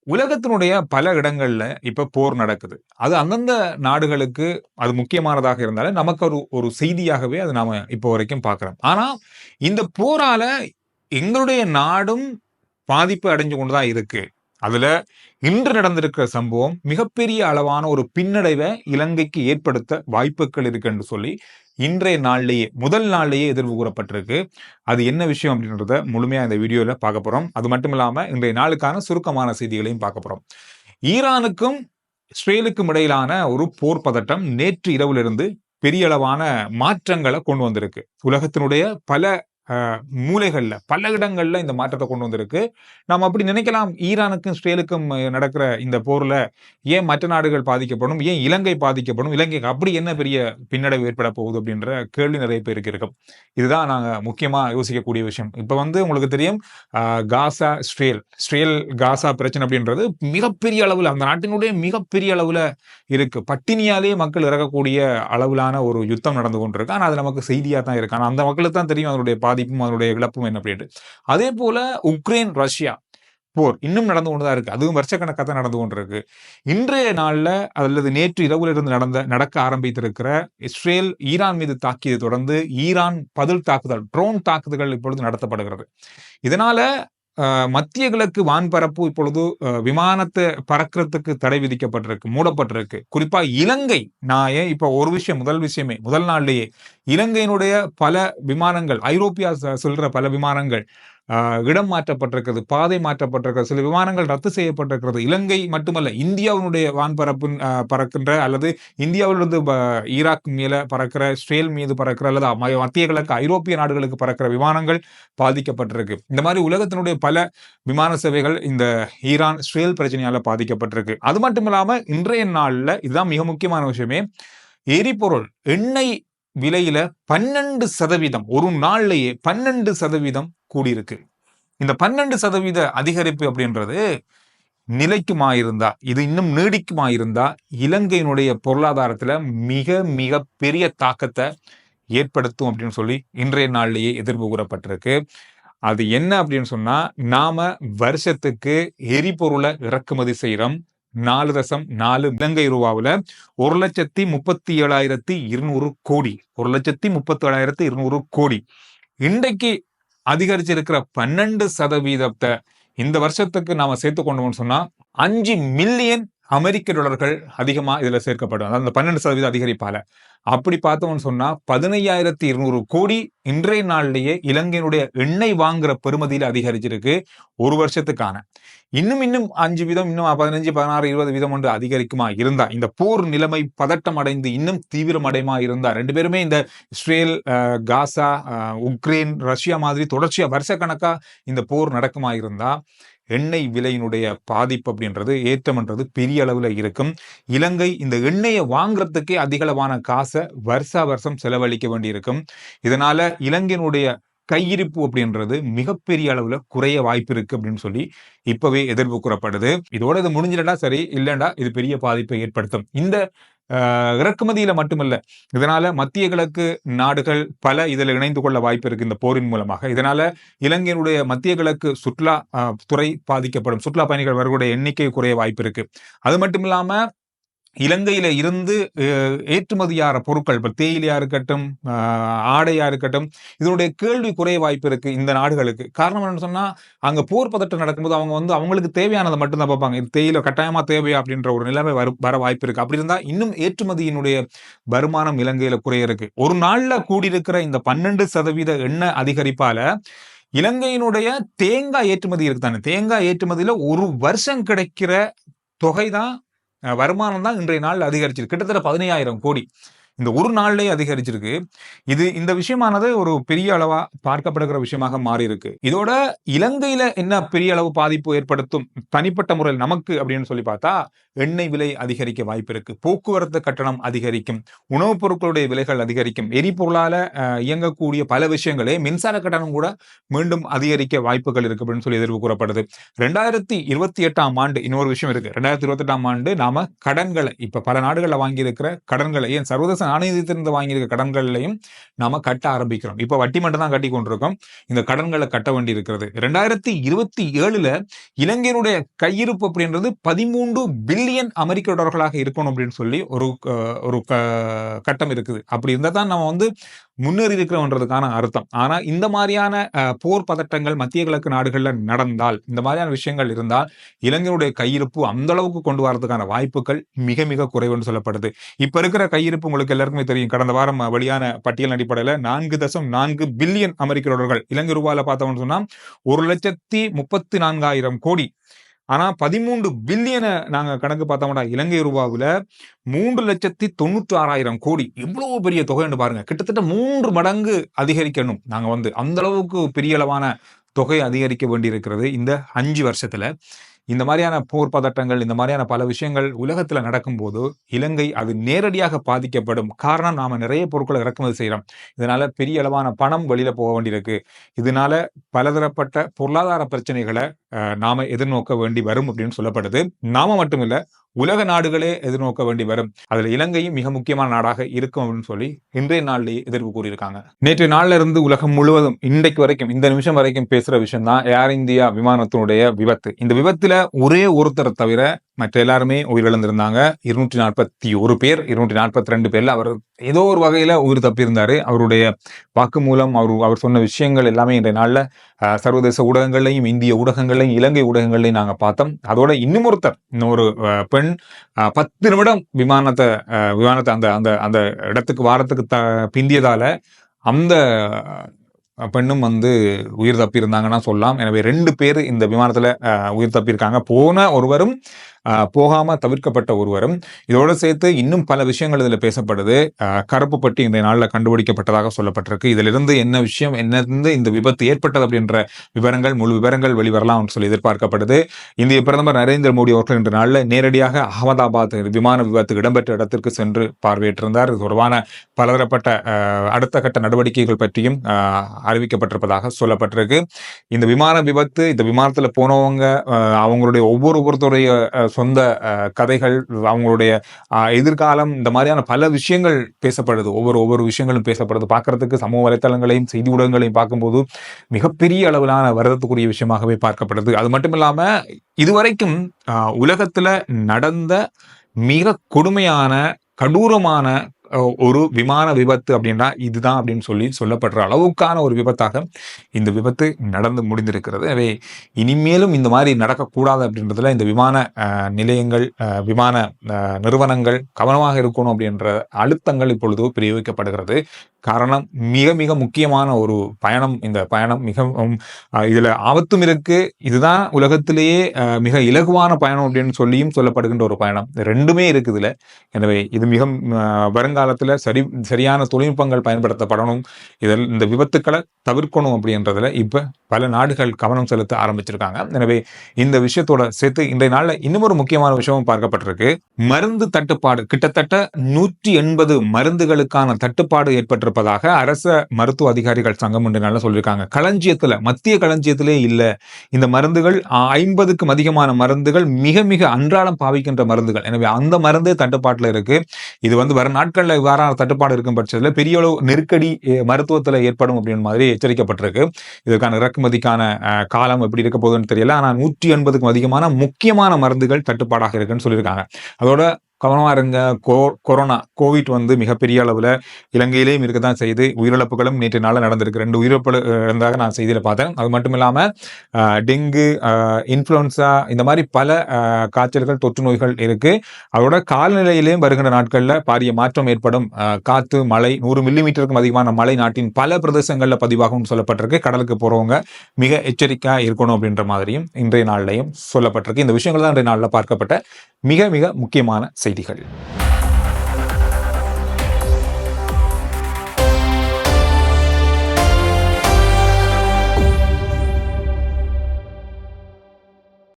உலகத்தினுடைய பல இடங்கள்ல இப்ப போர் நடக்குது. அது அந்தந்த நாடுகளுக்கு அது முக்கியமானதாக இருந்தாலும், நமக்கு ஒரு ஒரு செய்தியாகவே அது நாம இப்போ வரைக்கும் பார்க்கிறோம். ஆனா, இந்த போரால எங்களுடைய நாடும் பாதிப்பு அடைஞ்சு கொண்டு தான் இருக்கு. அதுல இன்று நடந்திருக்கிற சம்பவம் மிகப்பெரிய அளவான ஒரு பின்னடைவை இலங்கைக்கு ஏற்படுத்த வாய்ப்புகள் இருக்கு என்று சொல்லி இன்றைய நாள்லேயே முதல் நாள்லேயே எதிர்வு கூறப்பட்டிருக்கு. அது என்ன விஷயம் அப்படின்றத முழுமையா இந்த வீடியோல பார்க்க போறோம். அது மட்டும் இல்லாம இன்றைய நாளுக்கான சுருக்கமான செய்திகளையும் பார்க்க போறோம். ஈரானுக்கும் இஸ்ரேலுக்கும் இடையிலான ஒரு போர் பதட்டம் நேற்று இரவிலிருந்து பெரிய அளவான மாற்றங்களை கொண்டு வந்திருக்கு. உலகத்தினுடைய பல மூலைகள்ல பல இடங்கள்ல இந்த மாற்றத்தை கொண்டு வந்திருக்கு. நாம் அப்படி நினைக்கலாம், ஈரானுக்கும் இஸ்ரேலுக்கும் நடக்கிற இந்த போர்ல ஏன் மற்ற நாடுகள் பாதிக்கப்படும், ஏன் இலங்கை பாதிக்கப்படும், இலங்கைக்கு அப்படி என்ன பெரிய பின்னடைவு ஏற்பட போகுது அப்படின்ற கேள்வி நிறைய பேருக்கு இருக்கும். இதுதான் நாங்க முக்கியமா யோசிக்கக்கூடிய விஷயம். இப்ப உங்களுக்கு தெரியும், காசா இஸ்ரேல் காசா பிரச்சனை அப்படின்றது மிகப்பெரிய அளவுல அந்த நாட்டினுடைய மிகப்பெரிய அளவுல இருக்கு. பட்டினியாலே மக்கள் இறக்கக்கூடிய அளவிலான ஒரு யுத்தம் நடந்து கொண்டிருக்கு. ஆனா அது நமக்கு செய்தியா தான் இருக்கு. ஆனா அந்த மக்களுக்கு தான் தெரியும் அதனுடைய பாதிப்பும் அதனுடைய இழப்பும் என்ன அப்படின்ட்டு. அதே போல உக்ரைன் ரஷ்யா போர் இன்னும் நடந்து கொண்டுதான் இருக்கு. அதுவும் வருஷக்கணக்காக தான் நடந்து கொண்டிருக்கு. இன்றைய நாள்ல அல்லது நேற்று இரவுல இருந்து நடக்க ஆரம்பித்திருக்கிற இஸ்ரேல் ஈரான் மீது தாக்கியதை தொடர்ந்து ஈரான் பதில் தாக்குதல் ட்ரோன் தாக்குதல்கள் இப்பொழுது நடத்தப்படுகிறது. இதனால மத்திய கிழக்கு வான்பரப்பு இப்பொழுது விமானத்தை பறக்கிறதுக்கு தடை விதிக்கப்பட்டிருக்கு, மூடப்பட்டிருக்கு. குறிப்பா இலங்கை, நான் ஏன் இப்ப ஒரு விஷயம் முதல் நாள்லேயே இலங்கையினுடைய பல விமானங்கள் ஐரோப்பியா செல்ற பல விமானங்கள் இடம் மாற்றப்பட்டிருக்கிறது, பாதை மாற்றப்பட்டிருக்கிறது, சில விமானங்கள் ரத்து செய்யப்பட்டிருக்கிறது. இலங்கை மட்டுமல்ல, இந்தியாவினுடைய வான்பரப்பு பறக்கின்ற அல்லது இந்தியாவிலிருந்து ஈராக் மேல பறக்கிற, இஸ்ரேல் மீது பறக்கிற அல்லது மத்திய கிழக்கு ஐரோப்பிய நாடுகளுக்கு பறக்கிற விமானங்கள் பாதிக்கப்பட்டிருக்கு. இந்த மாதிரி உலகத்தினுடைய பல விமான சேவைகள் இந்த ஈரான் இஸ்ரேல் பிரச்சனையால பாதிக்கப்பட்டிருக்கு. அது மட்டும் இல்லாம இன்றைய நாள்ல இதுதான் மிக முக்கியமான விஷயமே, எரிபொருள் எண்ணெய் விலையில 12% ஒரு நாள்லயே 12% கூடியிருக்கு. இந்த 12% அதிகரிப்பு அப்படின்றது நிலைக்குமாயிருந்தா, இது இன்னும் நீடிக்குமாயிருந்தா இலங்கையினுடைய பொருளாதாரத்துல மிக மிக பெரிய தாக்கத்தை ஏற்படுத்தும் அப்படின்னு சொல்லி இன்றைய நாள்லேயே எதிர்ப்பு கூறப்பட்டிருக்கு. அது என்ன அப்படின்னு சொன்னா, நாம வருஷத்துக்கு எரிபொருளை இறக்குமதி செய்யறோம் 4.4 இலங்கை ரூபாவுல 1,37,200 கோடி 1,37,200 கோடி. இன்றைக்கு அதிகரிச்சிருக்கிற 12% இந்த வருஷத்துக்கு நாம சேர்த்து கொண்டோம்னு சொன்னா 5 மில்லியன் அமெரிக்க டாலர்கள் அதிகமா இதுல சேர்க்கப்படும். அதாவது அந்த 12% அதிகரிப்பால அப்படி பார்த்தோம்னு சொன்னா 15,200 கோடி இன்றைய நாள்லயே இலங்கையினுடைய எண்ணெய் வாங்குற பெறுமதியில அதிகரிச்சிருக்கு ஒரு வருஷத்துக்கான. இன்னும் 5 வீதம், இன்னும் 15, 16, 20 வீதம் ஒன்று அதிகரிக்குமா இருந்தா, இந்த போர் நிலைமை பதட்டம் அடைந்து இன்னும் தீவிரம் அடையுமா இருந்தா, ரெண்டு பேருமே இந்த இஸ்ரேல், காசா, உக்ரைன், ரஷ்யா மாதிரி தொடர்ச்சியா வருஷக்கணக்கா இந்த போர் நடக்குமா இருந்தா, எண்ணெய் விலையினுடைய பாதிப்பு அப்படின்றது ஏற்றம்ன்றது பெரிய அளவுல இருக்கும். இலங்கை இந்த எண்ணெயை வாங்குறதுக்கே அதிகளவான காசை வருஷம் செலவழிக்க வேண்டியிருக்கும். இதனால இலங்கையினுடைய கையிருப்பு அப்படின்றது மிகப்பெரிய அளவுல குறைய வாய்ப்பு இருக்கு அப்படின்னு சொல்லி இப்பவே எதிர்ப்பு கூறப்படுது. இதோட இது முடிஞ்சிடா சரி, இல்லைண்டா இது பெரிய பாதிப்பை ஏற்படுத்தும். இந்த இறக்குமதியில மட்டுமல்ல, இதனால மத்திய கிழக்கு நாடுகள் பல இதில் இணைந்து கொள்ள வாய்ப்பு இருக்கு இந்த போரின் மூலமாக. இதனால இலங்கையினுடைய மத்திய கிழக்கு சுற்றுலா துறை பாதிக்கப்படும், சுற்றுலா பயணிகள் வரக்கூடிய எண்ணிக்கை குறைய வாய்ப்பு இருக்கு. அது மட்டும் இல்லாம இலங்கையில இருந்து ஏற்றுமதியாகிற பொருட்கள், இப்ப தேயிலையா இருக்கட்டும், ஆடையா இருக்கட்டும், இதனுடைய கேள்வி குறைய வாய்ப்பு இருக்கு இந்த நாடுகளுக்கு. காரணம் என்னன்னு சொன்னா, அங்க போர் பதட்டம் நடக்கும்போது அவங்க அவங்களுக்கு தேவையானதை மட்டும் தான் பார்ப்பாங்க. இது தேயிலை கட்டாயமா தேவையா அப்படின்ற ஒரு நிலைமை வர வாய்ப்பு இருக்கு. அப்படி இருந்தா இன்னும் ஏற்றுமதியினுடைய வருமானம் இலங்கையில குறைய இருக்கு. ஒரு நாள்ல கூடியிருக்கிற இந்த 12% எண்ணெய் அதிகரிப்பால இலங்கையினுடைய தேங்காய் ஏற்றுமதி இருக்குதானே, தேங்காய் ஏற்றுமதியில ஒரு வருஷம் கிடைக்கிற தொகைதான், வருமானம் தான் இன்றைய நாள் அதிகரிச்சிருக்கு. கிட்டத்தட்ட 15,000 கோடி இந்த ஒரு நாள்லயே அதிகரிச்சிருக்கு. இந்த விஷயமானது ஒரு பெரிய அளவா பார்க்கப்படுகிற விஷயமாக மாறி இருக்கு. இதோட இலங்கையில என்ன பெரிய அளவு பாதிப்பு ஏற்படுத்தும் தனிப்பட்ட முறையில் நமக்கு அப்படின்னு சொல்லி பார்த்தா, எண்ணெய் விலை அதிகரிக்க வாய்ப்பு இருக்கு, போக்குவரத்து கட்டணம் அதிகரிக்கும், உணவுப் பொருட்களுடைய விலைகள் அதிகரிக்கும், எரிபொருளால இயங்கக்கூடிய பல விஷயங்களே, மின்சார கட்டணம் கூட மீண்டும் அதிகரிக்க வாய்ப்புகள் இருக்கு அப்படின்னு சொல்லி எதிர்ப்பு கூறப்படுது. 2028ஆம் ஆண்டு இன்னொரு விஷயம் இருக்கு. 2028ஆம் ஆண்டு நாம கடன்களை, இப்ப பல நாடுகள்ல வாங்கி இருக்கிற கடன்களை, ஏன் சர்வதேச நாணயத்திலிருந்து வாங்கியிருக்க கடன்களையும் நாம கட்ட ஆரம்பிக்கிறோம். இப்ப வட்டி மட்டும் தான் கட்டி கொண்டிருக்கோம். இந்த கடன்களை கட்ட வேண்டி இருக்கிறது. 2027 இலங்கையினுடைய கையிருப்பு அப்படின்றது 13 பில்லியன் அமெரிக்க டாலர்களாக இருக்கணும் அப்படின்னு சொல்லி ஒரு கட்டம் இருக்குது. அப்படி இருந்தா தான் நம்ம முன்னேறி இருக்கிறோம்ன்றதுக்கான அர்த்தம். ஆனா இந்த மாதிரியான போர் பதட்டங்கள் மத்திய கிழக்கு நாடுகள்ல நடந்தால், இந்த மாதிரியான விஷயங்கள் இருந்தால் இலங்கையுடைய கையிருப்பு அந்த அளவுக்கு கொண்டு வரதுக்கான வாய்ப்புகள் மிக மிக குறைவுன்னு சொல்லப்படுது. இப்ப இருக்கிற கையிருப்பு உங்களுக்கு எல்லாருக்குமே தெரியும். கடந்த வாரம் வெளியான பட்டியல் அடிப்படையில் 4.4 பில்லியன் அமெரிக்க டாலர்கள். இலங்கை ரூபாயில பார்த்தோம்னு சொன்னா 1,34,000 கோடி. ஆனா 13 பில்லியனை நாங்க கணக்கு பார்த்தோம்னா இலங்கை ரூபாவில் 3,96,000 கோடி. இவ்வளவு பெரிய தொகைன்னு பாருங்க. கிட்டத்தட்ட 3 மடங்கு அதிகரிக்கணும். நாங்க அந்த அளவுக்கு பெரிய அளவான தொகை அதிகரிக்க வேண்டி இருக்கிறது இந்த 5 வருஷத்துல. இந்த மாதிரியான போர் பதட்டங்கள், இந்த மாதிரியான பல விஷயங்கள் உலகத்துல நடக்கும்போது இலங்கை அது நேரடியாக பாதிக்கப்படும். காரணம், நாம நிறைய பொருட்களை இறக்குமதி செய்யறோம். இதனால பெரிய அளவான பணம் வெளியில போக வேண்டியிருக்கு. இதனால பலதரப்பட்ட பொருளாதார பிரச்சனைகளை நாம எதிர்நோக்க வேண்டி வரும் அப்படின்னு சொல்லப்படுது. நாம மட்டுமில்ல, உலக நாடுகளே எதிர்நோக்க வேண்டி வரும். அதுல இலங்கையும் மிக முக்கியமான நாடாக இருக்கும் அப்படின்னு சொல்லி இன்றைய நாளிலேயே எதிர்ப்பு கூறியிருக்காங்க. நேற்றைய நாள்ல இருந்து உலகம் முழுவதும் இன்றைக்கு வரைக்கும், இந்த நிமிஷம் வரைக்கும் பேசுற விஷயம் தான் ஏர் இந்தியா விமானத்தினுடைய விபத்து. இந்த விபத்துல ஒரே ஒருத்தரை தவிர மற்ற எல்லாருமே உயிரிழந்திருந்தாங்க. 241 பேர், 242 பேர்ல அவர் ஏதோ ஒரு வகையில உயிர் தப்பியிருந்தாரு. அவருடைய வாக்குமூலம், அவர் சொன்ன விஷயங்கள் எல்லாமே இன்றைய நாள்ல சர்வதேச ஊடகங்கள்லையும் இந்திய ஊடகங்கள்லையும் இலங்கை ஊடகங்கள்லையும் நாங்க பார்த்தோம். அதோட இன்னொரு பெண் 10 நிமிடம் விமானத்தை அந்த அந்த அந்த இடத்துக்கு வாரத்துக்கு பிந்தியதால அந்த பெண்ணும் உயிர் தப்பி இருந்தாங்கன்னா சொல்லலாம். எனவே 2 பேர் இந்த விமானத்துல உயிர் தப்பியிருக்காங்க. போன ஒருவரும் போகாம தவிர்க்கப்பட்ட ஒருவரும். இதோட சேர்த்து இன்னும் பல விஷயங்கள் இதுல பேசப்படுது. கருப்பு பட்டி இந்த நாள்ல கண்டுபிடிக்கப்பட்டதாக சொல்லப்பட்டிருக்கு. இதுல இருந்து என்ன விஷயம், என்னிருந்து இந்த விபத்து ஏற்பட்டது அப்படின்ற முழு விவரங்கள் வெளிவரலாம் சொல்லி எதிர்பார்க்கப்படுது. இந்திய பிரதமர் நரேந்திர மோடி அவர்கள் இன்ற நாள்ல நேரடியாக அகமதாபாத் விமான விபத்து இடம்பெற்ற இடத்திற்கு சென்று பார்வையிட்டிருந்தார். இது தொடர்பான பலதரப்பட்ட அடுத்த கட்ட நடவடிக்கைகள் பற்றியும் அறிவிக்கப்பட்டிருப்பதாக சொல்லப்பட்டிருக்கு. இந்த விமான விபத்து, இந்த விமானத்துல போனவங்க, அவங்களுடைய ஒவ்வொருத்தருடைய சொந்த கதைகள், அவங்களுடைய எதிர்காலம், இந்த மாதிரியான பல விஷயங்கள் பேசப்படுது. ஒவ்வொரு விஷயங்களும் பேசப்படுது. பார்க்கறதுக்கு சமூக வலைத்தளங்களையும் செய்தி ஊடகங்களையும் பார்க்கும்போது மிகப்பெரிய அளவிலான வருத்தத்துக்குரிய விஷயமாகவே பார்க்கப்படுது. அது மட்டும் இல்லாம இதுவரைக்கும் உலகத்துல நடந்த மிக கொடுமையான, கடூரமான ஒரு விமான விபத்து அப்படின்னா இதுதான் அப்படின்னு சொல்லப்படுற அளவுக்கான ஒரு விபத்தாக இந்த விபத்து நடந்து முடிந்திருக்கிறது. எனவே இனிமேலும் இந்த மாதிரி நடக்கக்கூடாது அப்படின்றதுல இந்த விமான நிலையங்கள், விமான நிறுவனங்கள் கவனமாக இருக்கணும் அப்படின்ற அழுத்தங்கள் இப்பொழுது பிரயோகிக்கப்படுகிறது. காரணம், மிக மிக முக்கியமான ஒரு பயணம். இந்த பயணம் மிகவும் இதுல ஆபத்தும் இருக்கு. இதுதான் உலகத்திலேயே மிக இலகுவான பயணம் அப்படின்னு சொல்லியும் சொல்லப்படுகின்ற ஒரு பயணம். ரெண்டுமே இருக்குதுல. எனவே இது மிக வருங்காலத்துல சரியான தொழில்நுட்பங்கள் பயன்படுத்தப்படணும். இந்த விபத்துக்களை தவிர்க்கணும் அப்படின்றதுல இப்ப பல நாடுகள் கவனம் செலுத்த ஆரம்பிச்சிருக்காங்க. எனவே இந்த விஷயத்தோட சேர்த்து இன்றைய நாள்ல இன்னும் ஒரு முக்கியமான விஷயமும் பார்க்கப்பட்டிருக்கு. மருந்து தட்டுப்பாடு, கிட்டத்தட்ட 180 மருந்துகளுக்கான தட்டுப்பாடு ஏற்பட்டிருப்பதாக அரச மருத்துவ அதிகாரிகள் சங்கம் இன்றைய நாள்ல சொல்லியிருக்காங்க. மத்திய களஞ்சியத்திலே இல்ல இந்த மருந்துகள். 50க்கும் அதிகமான மருந்துகள் மிக மிக அன்றாடம் பாவிக்கின்ற மருந்துகள். எனவே அந்த மருந்தே தட்டுப்பாட்டுல இருக்கு. இது வர நாட்கள்ல இவ்வாறான தட்டுப்பாடு இருக்கும் பட்சத்தில் பெரிய அளவு நெருக்கடி மருத்துவத்துல ஏற்படும் அப்படின்னு மாதிரி எச்சரிக்கப்பட்டிருக்கு. இதற்கான இறக்குமதிக்கான காலம் எப்படி இருக்க போகுதுன்னு தெரியல. ஆனா 180க்கும் அதிகமான முக்கியமான மருந்துகள் தட்டுப்பாடாக இருக்குன்னு சொல்லியிருக்காங்க. அதோட கவனமா இருங்க. கோவிட் மிகப்பெரிய அளவுல இலங்கையிலேயும் இருக்கதான் செய்து. உயிரிழப்புகளும் நேற்று நாள் நடந்திருக்கு. 2 உயிரிழப்பு இருந்தாக நான் செய்தியில பார்த்தேன். அது மட்டும் இல்லாம டெங்கு, இன்ஃபுளுன்சா, இந்த மாதிரி பல காய்ச்சல்கள், தொற்று நோய்கள் இருக்கு. அதோட காலநிலையிலேயும் வருகின்ற நாட்கள்ல பாரிய மாற்றம் ஏற்படும். காத்து, மழை, 100 மில்லிமீட்டருக்கும் அதிகமான மழை நாட்டின் பல பிரதேசங்கள்ல பதிவாகும் சொல்லப்பட்டிருக்கு. கடலுக்கு போறவங்க மிக எச்சரிக்கையா இருக்கணும் அப்படின்ற மாதிரியும் இன்றைய நாள்லையும் சொல்லப்பட்டிருக்கு. இந்த விஷயங்கள் தான் இன்றைய நாள்ல பார்க்கப்பட்ட மிக மிக முக்கியமான செய்திகள்.